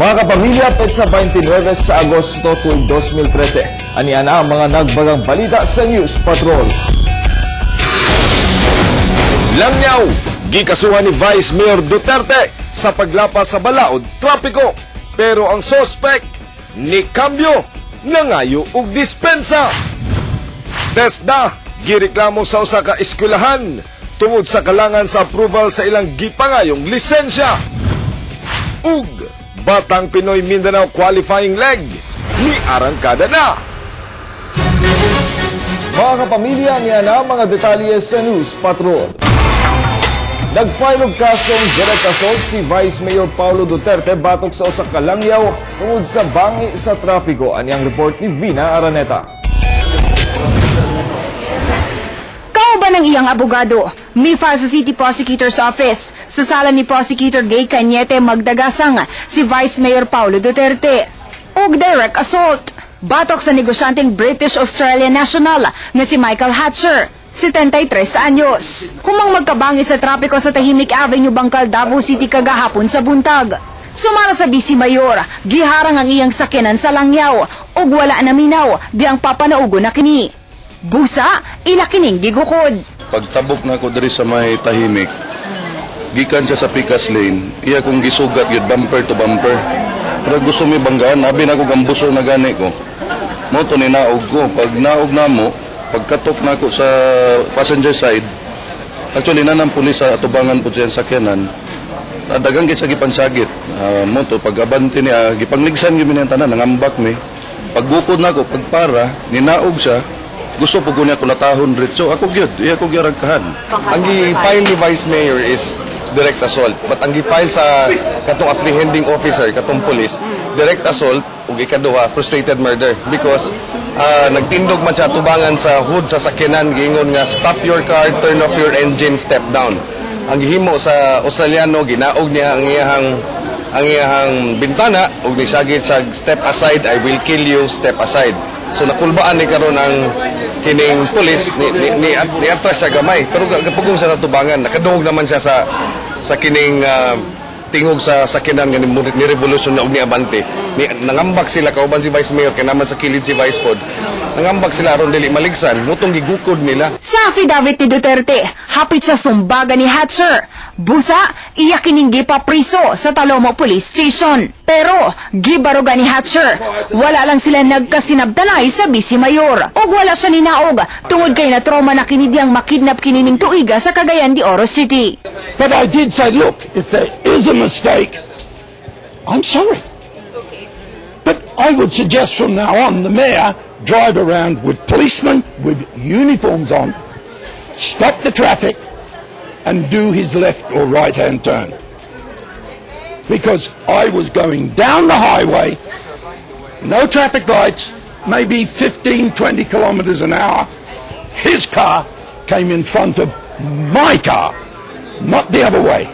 Mga kapamilya, petsa 29 sa Agosto tuwing 2013. Aniyan ang mga nagbagang balita sa News Patrol. Langyaw, gikasuhan ni Vice Mayor Duterte sa paglapas sa balaod trapiko. Pero ang sospek, ni kambyo, nangayo og dispensa. TESDA, gireklamo sa usa ka eskwelahan tungod sa kalangan sa approval sa ilang gipangayong lisensya. Ug Batang Pinoy Mindanao qualifying leg ni arangkada na. Mga kapamilya, niya na mga detalye sa News Patrol. Nag-file og kasong direct assault si Vice Mayor Paulo Duterte batok sa usa ka langyaw tungod sa bangi sa trapiko. Anyang report ni Vina Araneta. Ng iyang abogado, mi-file sa City Prosecutor's Office sa sala ni Prosecutor Gay Cañete magdagasang si Vice Mayor Paulo Duterte og direct assault batok sa negosyanteng British-Australian national nga si Michael Hatcher, 73 anyos. Humang magkabangi sa trapiko sa Tahimik Avenue, Bangkal, Davao City kagahapon sa buntag. Sumara sa Vice Mayor, giharang ang iyang sakyanan sa langyaw og wala na minaw di ang papanaugo na kini. Busa, ila kining gigukod. Pagtabok na ko diri sa may Tahimik, gikan siya sa Picas Lane, iya kong gisugat yun bumper to bumper. Pero gusto mi banggaan, abi na ko gambuso na gani ko. Mo to ni naog ko. Pag naog na mo, pagkatok na ko sa passenger side, actually na ng pulis sa atubangan po siya sa sakyanan, dagang git sa gipansagit. Mo to, pag abanti niya, gipangligsan yun minang tanan, nangambak mi. Pagbukod na ko, pagpara, ninaog siya, gusto po ko niya kulatahon ritso. Ako gyud, iya ko gyaragkahan. Ang gi-file ni Vice Mayor is direct assault. But ang gi-file sa katong apprehending officer, katong police, direct assault ug ikaduha, frustrated murder. Because nagtindog man siya tubangan sa hood sa sakyanan, giingon nga stop your car, turn off your engine, step down. Ang gihimo sa Australiano, ginaog niya ang iyahang bintana ug nisagit sa step aside, I will kill you, step aside. So nakulbaan ni karon ang kining pulis ni atras siya gamay, pero gapugong sa tubangan nakadungog naman siya sa kining tingog sa sakyanan nga ni revolution na og ni abante. Nangambak sila kauban si Vice Mayor kay naman sa kilid si Vice Pod. Nangambak sila aron dili maligsan, mutong gigukod nila. Sa affidavit ni Duterte, hapit sa sumbaga ni Hatcher. Busa, iya kining gipapriso sa Talomo Police Station. Pero gibaruga ni Hatcher, wala lang sila nagkasinabtanay sa Vice Mayor. Og wala siya ninaog tungod kay na trauma na kinidiyang makidnap kinining tuiga sa Cagayan de Oro City. But I did say, look, if there is a mistake, I'm sorry. But I would suggest from now on the mayor drive around with policemen with uniforms on, stop the traffic, and do his left or right hand turn. Because I was going down the highway, no traffic lights, maybe 15-20 kilometers an hour. His car came in front of my car, not the other way.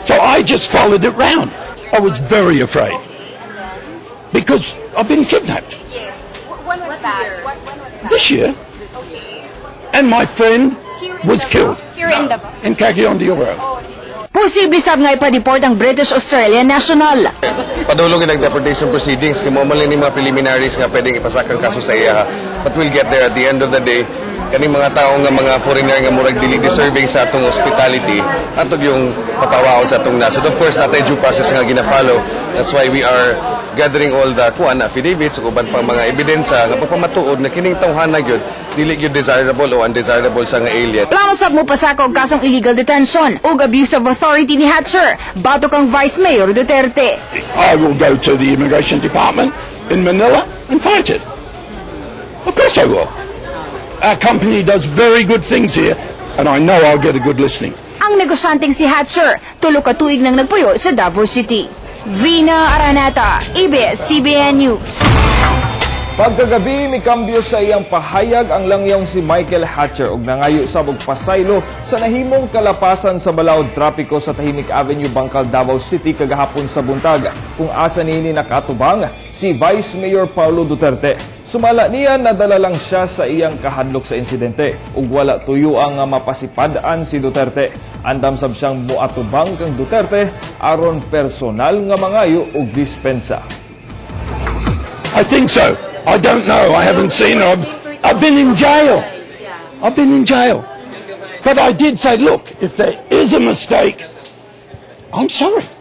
So I just followed it round. I was very afraid because I've been kidnapped. Yes. When was that? When was that? This year. Okay. And my friend was killed Here in the... in Cagayan de Oro. Posible sab nga ipa-deport ang British-Australian national. Padulong ang deportation proceedings kay mo man ni mga preliminaries nga pwedeng ipasakang kaso sa iya. But we'll get there at the end of the day. Kaning mga tao nga mga foreigner nga murag dili deserving sa atong hospitality atog yung papawaon sa atong nasod. Of course natay due process nga gina-follow. That's why we are gathering all the affidavits ug uban pang mga ebidensya nga pagpamatuod na kining tawhana gyud dili gyud desirable o undesirable sa nga alien. Plano sab mo pasaka og kasong illegal detention ug abuse of authority ni Hatcher batok ang Vice Mayor Duterte. I will go to the immigration department in Manila and fight it. Of course I will. Our company does very good things here and I know I'll get a good listening. Ang negosyanteng si Hatcher tulo ka tuig nang nagpuyo sa Davao City. Vina Araneta, ABS-CBN News. Pagkagabi, may kambyo sa iyang pahayag ang langyong si Michael Hatcher ug nangayo sa pasaylo sa nahimong kalapasan sa balaod trapiko sa Tahimik Avenue, Bangkal, Davao City kagahapon sa buntag kung asa niini nakatubang si Vice Mayor Paulo Duterte. Sumala niya nadala lang siya sa iyang kahadlok sa insidente ug wala tuyo ang mapasipadaan si Duterte. Andam sab siyang muatubang kang Duterte aron personal nga mangayo og dispensa. I think so. I don't know. I haven't seen her. I've been in jail. I've been in jail. But I did say, look, if there is a mistake, I'm sorry.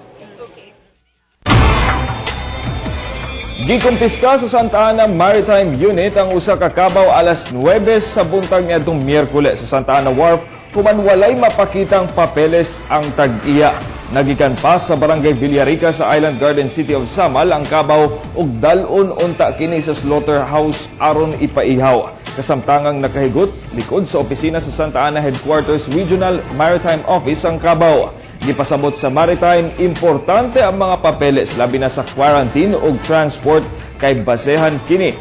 Gikumpiska sa Santa Ana Maritime Unit ang usa ka kabaw alas 9 sa buntag niadtong Miyerkules sa Santa Ana Wharf human walay mapakitang papeles ang tag-iya. Nagikan pa sa Barangay Villarica sa Island Garden City of Samal ang kabaw ug dalon unta kini sa slaughterhouse aron ipaihaw. Kasamtangang nakahigot likod sa opisina sa Santa Ana Headquarters Regional Maritime Office ang kabaw. Gipasabot sa Maritime, importante ang mga papeles labi na sa quarantine ug transport kay basehan kini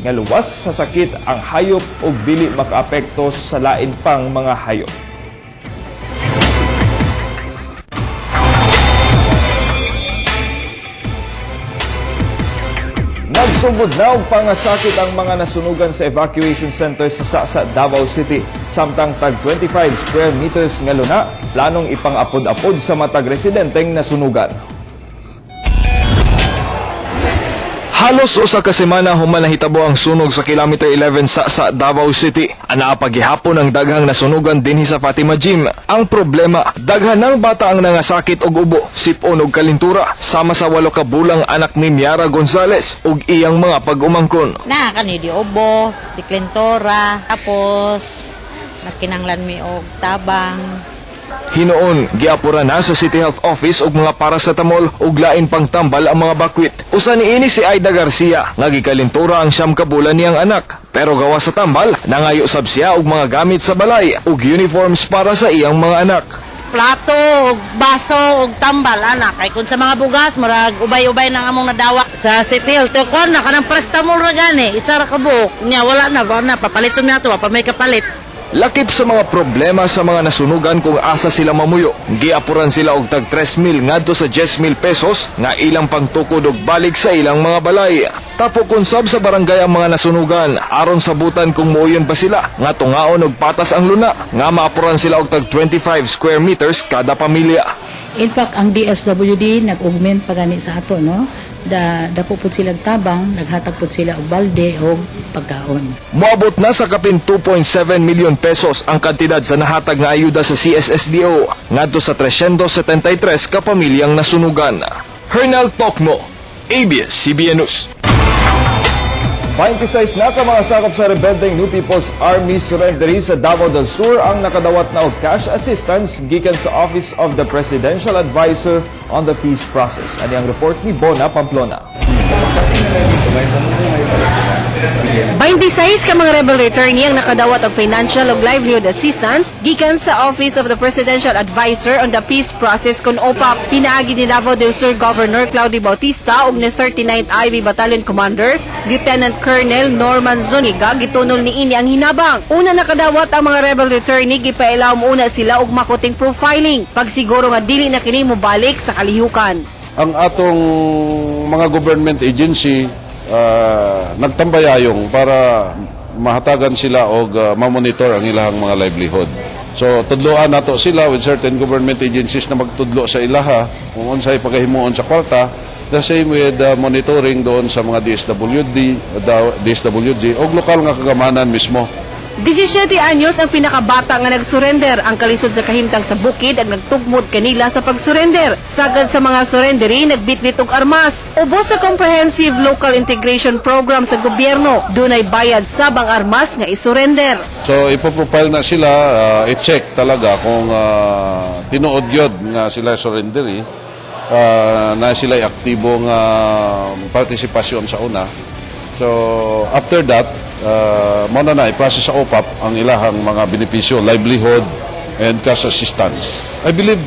nga luwas sa sakit ang hayop ug dili makaapekto sa lain pang mga hayop. Nagsugod na og pangasakit ang mga nasunugan sa evacuation center sa Davao City. Samtang tag 25 square meters nga luna, planong ipang-apod-apod sa matag residenteng nasunugan. Halos usa ka semana human nahitabo ang sunog sa kilometer 11 sa Davao City. Ana paghihapon ang daghang nasunugan dinhi sa Fatima Gym. Ang problema, daghan ng bata ang nangasakit og ubo, sipon ug kalintura sama sa 8 ka bulang anak ni Miara Gonzales ug iyang mga pag-umangkon. Na kani di ubo, di kalintura, tapos nakinanglan mi og tabang. Hinoon, giapura na sa City Health Office og mga paracetamol ug lain pang tambal ang mga bakwit. Usa niini si Aida Garcia, nga gikalintura ang 9 ka bulan niyang anak. Pero gawa sa tambal, nangayo sab siya og mga gamit sa balay ug uniforms para sa iyang mga anak. Plato, og baso, og tambal, anak. Kay kung sa mga bugas, marag ubay-ubay nang among nadawa sa City Health. Tukon na, kanang paracetamol ra gani, isa ra ka buok. Nya, wala na, papaliton na ito, pa may kapalit. Lakip sa mga problema sa mga nasunugan kung asa sila mamuyo. Giapuran sila og tag 3,000 ngadto sa 10,000 pesos nga ilang pangtukod og balik sa ilang mga balay. Tapo konsab sa barangay ang mga nasunugan aron sabutan kung muuyon pa sila nga tungaon og patas ang luna nga maapuran sila og tag 25 square meters kada pamilya. In fact, ang DSWD nag-augment pa gani sa ato, no? Dako pud sila tabang, naghatag pud sila og balde o pagkaon. Moabot na sa kapin 2.7 million pesos ang kantidad sa nahatag nga ayuda sa CSSDO ngadto sa 373 ka pamilyang nasunugan. Hernal Tokmo, ABS-CBN News. 26 na ka mga sakop sa rebeldeng New People's Army surrendery sa Davao del Sur ang nakadawat na og cash assistance gikan sa Office of the Presidential Advisor on the Peace Process. Ani ang report ni Bona Pamplona. 26 ka mga rebel returnee ang nakadawat og financial ug livelihood assistance gikan sa Office of the Presidential Advisor on the Peace Process kun OPAP. Pinaagi ni Davao del Sur Governor Claudio Bautista ug ni 39th IB Battalion Commander Lieutenant Colonel Norman Zuniga gitunol niini ang hinabang. Una nakadawat ang mga rebel returnee gipailawom una sila og makuting profiling pagsiguro nga dili na kini mobalik sa kalihukan. Ang atong mga government agency nagtambayayong para mahatagan sila og ma-monitor ang ilang mga livelihood. So tudloan nato sila with certain government agencies na magtudlo sa ilaha kung unsay pagahimuon sa kwarta, the same with monitoring doon sa mga DSWD o lokal nga kagamanan mismo. 17 anyos ang pinakabata nga nagsurrender. Ang kalisod sa kahimtang sa bukid ang nagtugmod kanila sa pagsurrender. Sagad sa mga surrendery, nagbitbit og armas. Ubos sa Comprehensive Local Integration Program sa gobyerno, dunay bayad sabang armas nga isurrender. So ipoprofile na sila, i-check talaga kung tinuod yun nga sila surrendery, na sila aktibong partisipasyon sa una. So after that, muna na i-process sa OPAP ang ilahang mga benepisyo, livelihood and cash assistance. I believe,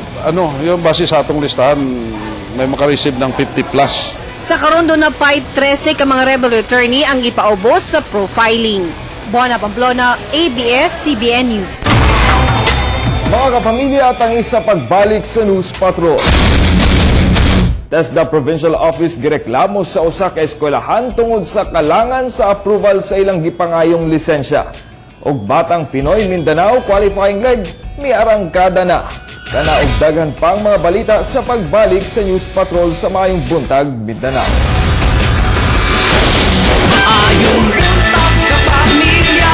yung base sa atong listahan, may makareceive ng 50 plus. Sa karondo na fight 13 ka mga rebel returnee ang ipaubos sa profiling. Bona Pamplona, ABS-CBN News. Mga kapamilya at ang isa pagbalik sa News Patrol. TESDA Provincial Office gireklamo sa usa ka eskwelahan tungod sa kalangan sa approval sa ilang gipangayong lisensya. Og Batang Pinoy Mindanao qualifying leg miarangkada na. Kana og daghan pang mga balita sa pagbalik sa News Patrol sa Maayong Buntag, Mindanao. Maayong buntag kapamilya,